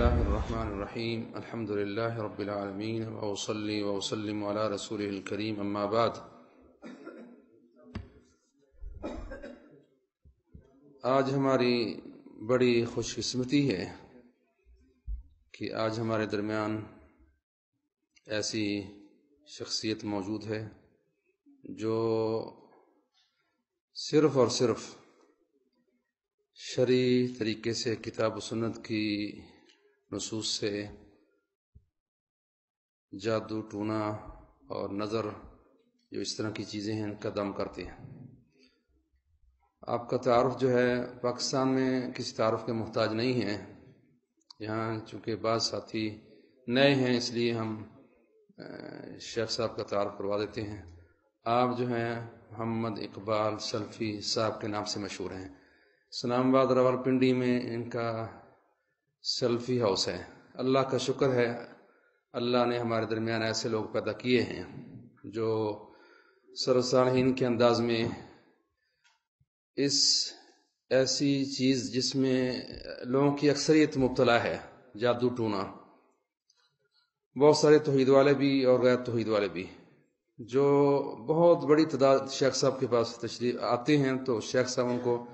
الله الرحمن الرحيم الحمد لله رب العالمين وأصلي وأسلم على رسوله الكريم أما بعد. آج ہماری بڑی خوش قسمتی ہے کہ آج ہمارے درمیان ایسی شخصیت موجود ہے جو صرف اور صرف شرعی طریقے سے کتاب و سنت کی نصوص سے جادو ٹونا اور نظر جو اس طرح کی چیزیں ہیں ان کا دم کرتے ہیں. آپ کا تعارف جو ہے پاکستان میں کسی تعارف کے محتاج نہیں ہے. یہاں چونکہ بعض ساتھی نئے ہیں اس لیے ہم شیخ صاحب کا تعارف کروا دیتے ہیں. آپ جو ہیں محمد اقبال سلفی صاحب کے نام سے مشہور ہیں. اسلام آباد راولپنڈی میں ان کا سلفی ہاؤس ہے. اللہ کا شکر ہے اللہ نے ہمارے درمیان ایسے لوگ پیدا کیے ہیں جو سرصالحین کے انداز میں اس ایسی چیز جس میں لوگوں کی اکثریت مبتلا ہے جادو ٹونا، بہت سارے توحید والے بھی اور غیر توحید والے بھی، جو بہت بڑی تعداد شیخ صاحب کے پاس تشریف آتے ہیں تو شیخ صاحب ان کو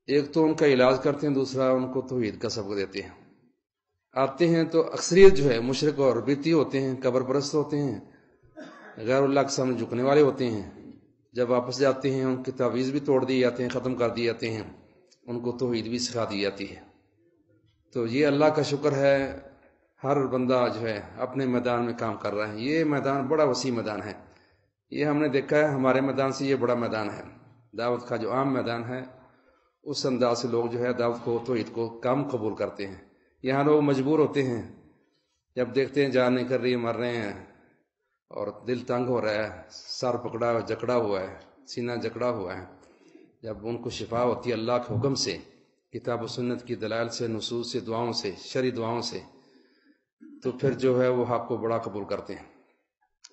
ایک تو ان کا علاج کرتے ہیں، دوسرا ان کو توحید کا سبق دیتے ہیں. آتے ہیں تو اکثریت جو ہے مشرک اور بیتی ہوتے ہیں، قبر پرست ہوتے ہیں، غیر اللہ کے سامنے جھکنے والے ہوتے ہیں. جب واپس جاتے ہیں ان کے تعویذ بھی توڑ دیے جاتے ہیں، ختم کر دیے جاتے ہیں، ان کو توحید بھی سکھا دی جاتی ہے. تو یہ اللہ کا شکر ہے ہر بندہ جو ہے اپنے میدان میں کام کر رہا ہے. یہ میدان بڑا وسیع میدان ہے. یہ ہم نے دیکھا ہے ہمارے میدان سے یہ بڑا میدان ہے. دعوت کا جو عام میدان ہے اس انداز سے لوگ جو ہے دعوت کو توحید کو کام قبول کرتے ہیں. یہاں لوگ مجبور ہوتے ہیں جب دیکھتے ہیں جان نہیں کر رہی مر رہے ہیں اور دل تنگ ہو رہا ہے، سر پکڑا جکڑا ہوا ہے، سینہ جکڑا ہوا ہے، جب ان کو شفا ہوتی ہے اللہ کے حکم سے، کتاب و سنت کی دلائل سے، نصوص سے، دعاؤں سے، شرعی دعاؤں سے، تو پھر جو ہے وہ حق کو بڑا قبول کرتے ہیں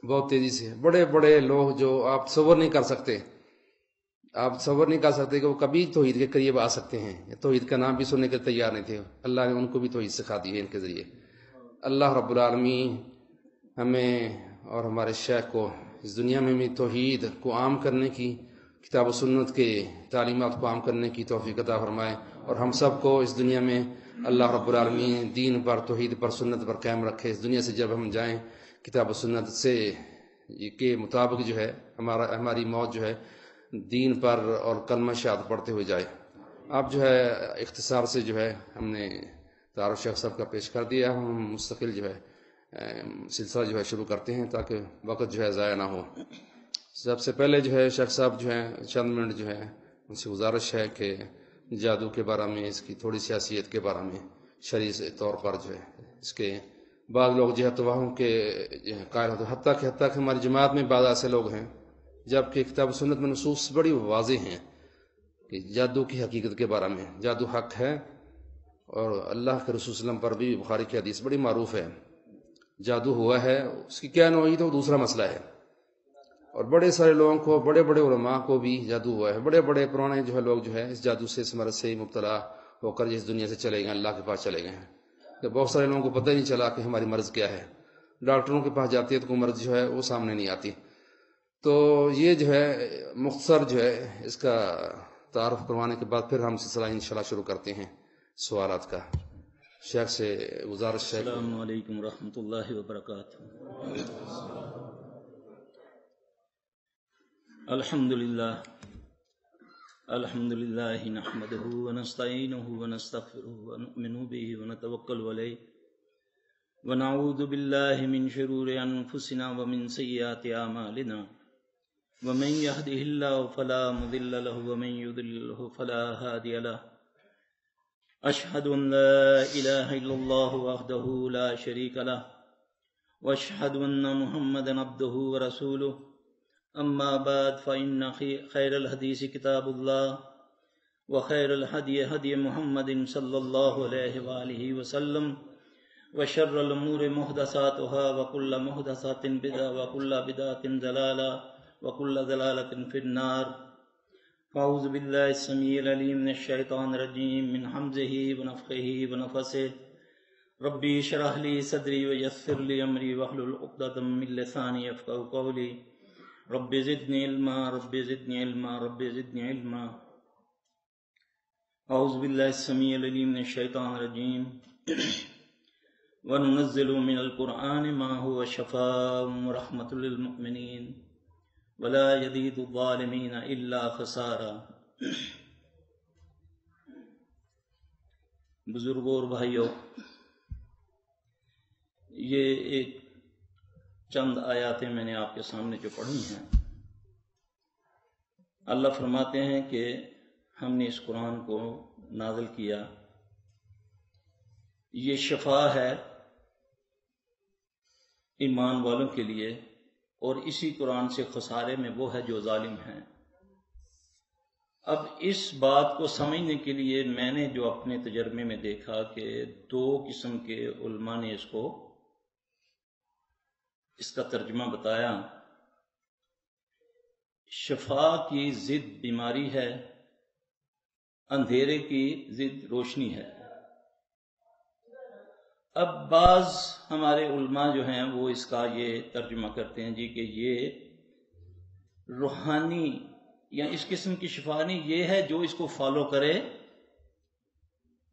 بہت تیزی سے. بڑے بڑے لوگ جو آپ تصور نہیں کر سکتے، آپ تصور نہیں کر سکتے کہ وہ کبھی توحید کے قریب آ سکتے ہیں. توحید کا نام بھی سننے کے تیار نہیں تھے، اللہ نے ان کو بھی توحید سکھا دی ہے ان کے ذریعے. اللہ رب العالمین ہمیں اور ہمارے شیخ کو اس دنیا میں بھی توحید کو عام کرنے کی، کتاب و سنت کے تعلیمات کو عام کرنے کی توفیق عطا فرمائے، اور ہم سب کو اس دنیا میں اللہ رب العالمین دین پر، توحید پر، سنت پر قائم رکھے. اس دنیا سے جب ہم جائیں کتاب و سنت سے کے مطابق جو ہے ہماری موت جو ہے دین پر اور کلمہ شہادت پڑھتے ہوئے جائے. اب جو ہے اختصار سے جو ہے ہم نے تعارف شیخ صاحب کا پیش کر دیا. ہم مستقل جو ہے سلسلہ جو ہے شروع کرتے ہیں تاکہ وقت جو ہے ضائع نہ ہو. سب سے پہلے جو ہے شیخ صاحب جو ہے چند منٹ جو ہے ان سے گزارش ہے کہ جادو کے بارے میں، اس کی تھوڑی سی حیثیت کے بارے میں شرعی طور پر جو ہے اس کے بعض لوگ جو ہے توہم کے قائل ہوتے ہیں، حتیٰ کہ ہماری جماعت میں بعض ایسے لوگ ہیں جبکہ کتاب و سنت میں نصوص بڑی واضح ہیں کہ جادو کی حقیقت کے بارے میں، جادو حق ہے، اور اللہ کے رسول صلی اللہ علیہ وسلم پر بھی بخاری کی حدیث بڑی معروف ہے. جادو ہوا ہے، اس کی کیا نوعیت ہے وہ دوسرا مسئلہ ہے. اور بڑے سارے لوگوں کو، بڑے بڑے علماء کو بھی جادو ہوا ہے. بڑے بڑے پرانے جو ہے لوگ جو ہے اس جادو سے، اس مرض سے ہی مبتلا ہو کر اس دنیا سے چلے گئے، اللہ کے پاس چلے گئے ہیں. تو بہت سارے لوگوں کو پتہ ہی نہیں چلا کہ ہماری مرض کیا ہے. ڈاکٹروں کے پاس جاتے ہیں تو کوئی مرض جو ہے وہ سامنے نہیں آتی. تو یہ جو ہے مختصر جو ہے اس کا تعارف کروانے کے بعد پھر ہم سلسلہ انشاءاللہ شروع کرتے ہیں سوالات کا. شیخ سے گزارش ہے. السلام علیکم ورحمۃ اللہ وبرکاتہ. الحمد للہ نحمده ونستعینه ونستغفره ونؤمن به ونتوکل علیہ ونعوذ باللہ من شرور انفسنا ومن سیئات اعمالنا ومن يهده الله فلا مضل له ومن يضلل فلا هادي له. اشهد ان لا اله الا الله وحده لا شريك له واشهد ان محمدا عبده ورسوله. اما بعد فان خير الحديث كتاب الله وخير الهدي هدي محمد صلى الله عليه واله وسلم وشر الامور محدثاتها وكل محدثات بدعة وكل بدعة ضلالة وكل ضلالة في النار. فاعوذ بالله السميع العليم من الشيطان الرجيم من همزه ونفخه ونفثه. ربی اشرح لی صدری ویسر لی امری واحلل عقدۃ من لسانی یفقهوا قولی رب زدنی علما رب زدنی علما رب زدنی علما اعوذ باللہ السمیع العلیم من الشیطان الرجیم وَنُنَزِّلُ مِنَ الْقُرْآنِ مَا هُوَ شِفَاءٌ وَرَحْمَةٌ لِّلْمُؤْمِنِينَ وَلَا يَزِيدُ الظَّالِمِينَ إِلَّا خَسَارًا۔ بزرگوں اور بھائیوں، یہ ایک چند آیاتیں میں نے آپ کے سامنے جو پڑھی ہیں، اللہ فرماتے ہیں کہ ہم نے اس قرآن کو نازل کیا، یہ شفا ہے ایمان والوں کے لیے، اور اسی قرآن سے خسارے میں وہ ہے جو ظالم ہیں۔ اب اس بات کو سمجھنے کے لیے میں نے جو اپنے تجربے میں دیکھا کہ دو قسم کے علماء نے اس کا ترجمہ بتایا۔ شفا کی ضد بیماری ہے، اندھیرے کی ضد روشنی ہے۔ اب بعض ہمارے علماء جو ہیں وہ اس کا یہ ترجمہ کرتے ہیں کہ یہ روحانی یا اس قسم کی شفا نہیں، یہ ہے جو اس کو فالو کرے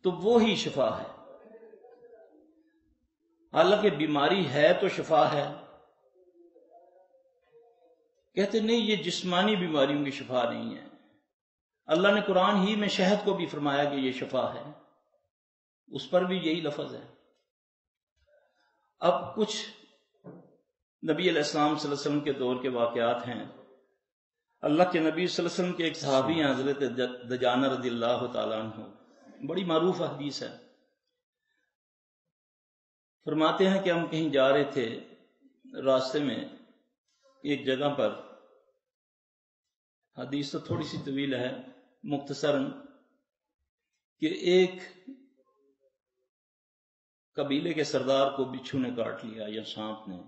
تو وہی شفا ہے۔ حالانکہ بیماری ہے تو شفا ہے، کہتے نہیں یہ جسمانی بیماریوں کی شفا نہیں ہے۔ اللہ نے قرآن ہی میں شہد کو بھی فرمایا کہ یہ شفا ہے، اس پر بھی یہی لفظ ہے۔ اب کچھ نبی علیہ السلام صلی اللہ علیہ وسلم کے دور کے واقعات ہیں۔ اللہ کے نبی صلی اللہ علیہ وسلم کے ایک صحابی ہیں حضرت دجانہ رضی اللہ تعالیٰ عنہ، بڑی معروف حدیث ہے۔ فرماتے ہیں کہ ہم کہیں جا رہے تھے، راستے میں ایک جگہ پر، حدیث تو تھوڑی سی طویل ہے، مختصراً، کہ ایک قبیلے کے سردار کو بچھو نے کاٹ لیا یا سانپ نے،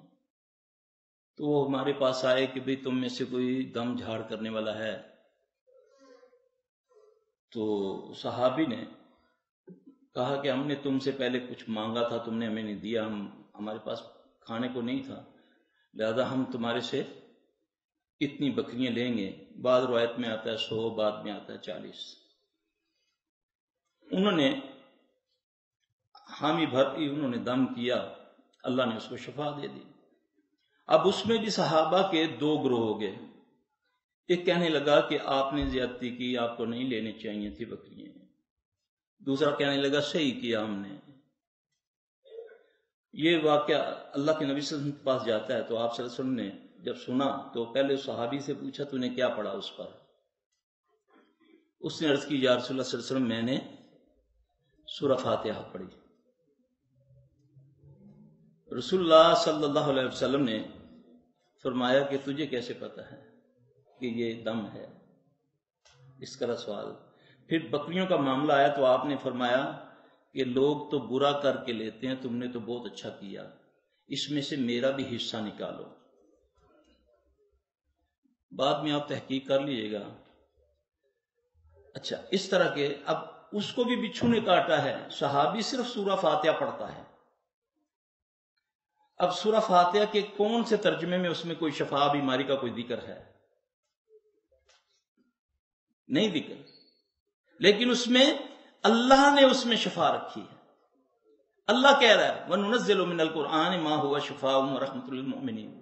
تو وہ ہمارے پاس آئے کہ بھئی تم میں سے کوئی دم جھاڑ کرنے والا ہے؟ تو صحابی نے کہا کہ ہم نے تم سے پہلے کچھ مانگا تھا، تم نے ہمیں نہیں دیا، ہمارے پاس کھانے کو نہیں تھا، لہذا ہم تمہارے سے اتنی بکریاں لیں گے۔ بعض روایت میں آتا ہے 100، بعد میں آتا ہے 40۔ انہوں نے حامی بھر کی، انہوں نے دم کیا، اللہ نے اس کو شفا دے دی۔ اب اس میں بھی صحابہ کے دو گروہ ہو گئے۔ ایک کہنے لگا کہ آپ نے زیادتی کی، آپ کو نہیں لینی چاہیے تھی بکریاں۔ دوسرا کہنے لگا صحیح کیا ہم نے۔ یہ واقعہ اللہ کے نبی صلی اللہ علیہ وسلم کے پاس جاتا ہے، تو آپ صلی اللہ علیہ وسلم نے جب سنا تو پہلے صحابی سے پوچھا تو نے کیا پڑھا اس پر؟ اس نے عرض کی یا رسول اللہ صلی اللہ علیہ وسلم میں نے سورہ فاتحہ پڑھی۔ رسول اللہ صلی اللہ علیہ وسلم نے فرمایا کہ تجھے کیسے پتا ہے کہ یہ دم ہے؟ اس کا سوال۔ پھر بکریوں کا معاملہ آیا تو آپ نے فرمایا کہ لوگ تو برا کر کے لیتے ہیں، تم نے تو بہت اچھا کیا، اس میں سے میرا بھی حصہ نکالو۔ بعد میں آپ تحقیق کر لیجیے گا۔ اچھا، اس طرح کے اب اس کو بھی بچھو نے کاٹا ہے، صحابی صرف سورہ فاتحہ پڑھتا ہے۔ اب سورہ فاتحہ کے کون سے ترجمے میں اس میں کوئی شفا بیماری کا کوئی ذکر ہے؟ نہیں ذکر، لیکن اس میں اللہ نے اس میں شفا رکھی ہے۔ اللہ کہہ رہا ہے وَنُنَزِّلُ مِنَ الْقُرْآنِ مَا هُوَ شِفَاءٌ وَرَحْمَةٌ لِّلْمُؤْمِنِينَ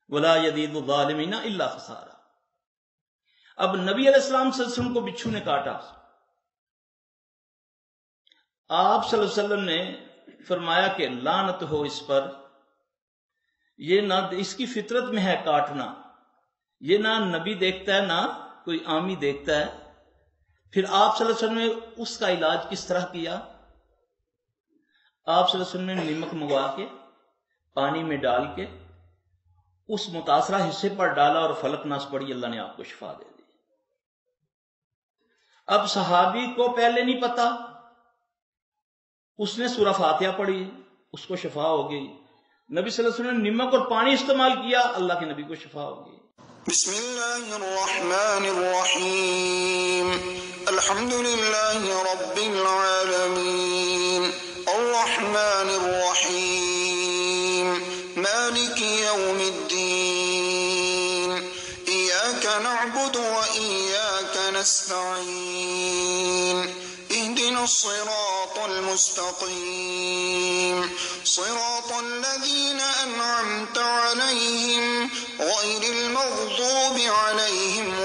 وَلَا يَزِيدُ الظَّالِمِينَ إِلَّا خَسَارًا۔ اب نبی علیہ السلام صلی اللہ علیہ وسلم کو بچھو نے کاٹا، آپ صلی اللہ علیہ وسلم نے فرمایا کہ لعنت ہو اس پر، یہ نہ اس کی فطرت میں ہے کاٹنا، یہ نہ نبی دیکھتا ہے نہ کوئی عامی دیکھتا ہے۔ پھر آپ صلی اللہ علیہ وسلم نے اس کا علاج کس طرح کیا؟ آپ صلی اللہ علیہ وسلم نے نمک منگوا کے پانی میں ڈال کے اس متاثرہ حصے پر ڈالا اور فلق ناس پڑھی، اللہ نے آپ کو شفا دے دی۔ اب صحابی کو پہلے نہیں پتا، اس نے سورہ فاتحہ پڑھی، اس کو شفا ہو گئی۔ نبی صلی اللہ علیہ وسلم نے نمک اور پانی استعمال کیا، اللہ کے نبی کو شفا ہو گئی۔ بسم اللہ الرحمن الرحیم، الحمد للہ رب العالمین، الرحمن الرحمن الرحيم مالك يوم الدين إياك نعبد وإياك نستعين اهدنا الصراط المستقيم صراط الذين أنعمت عليهم غير المغضوب عليهم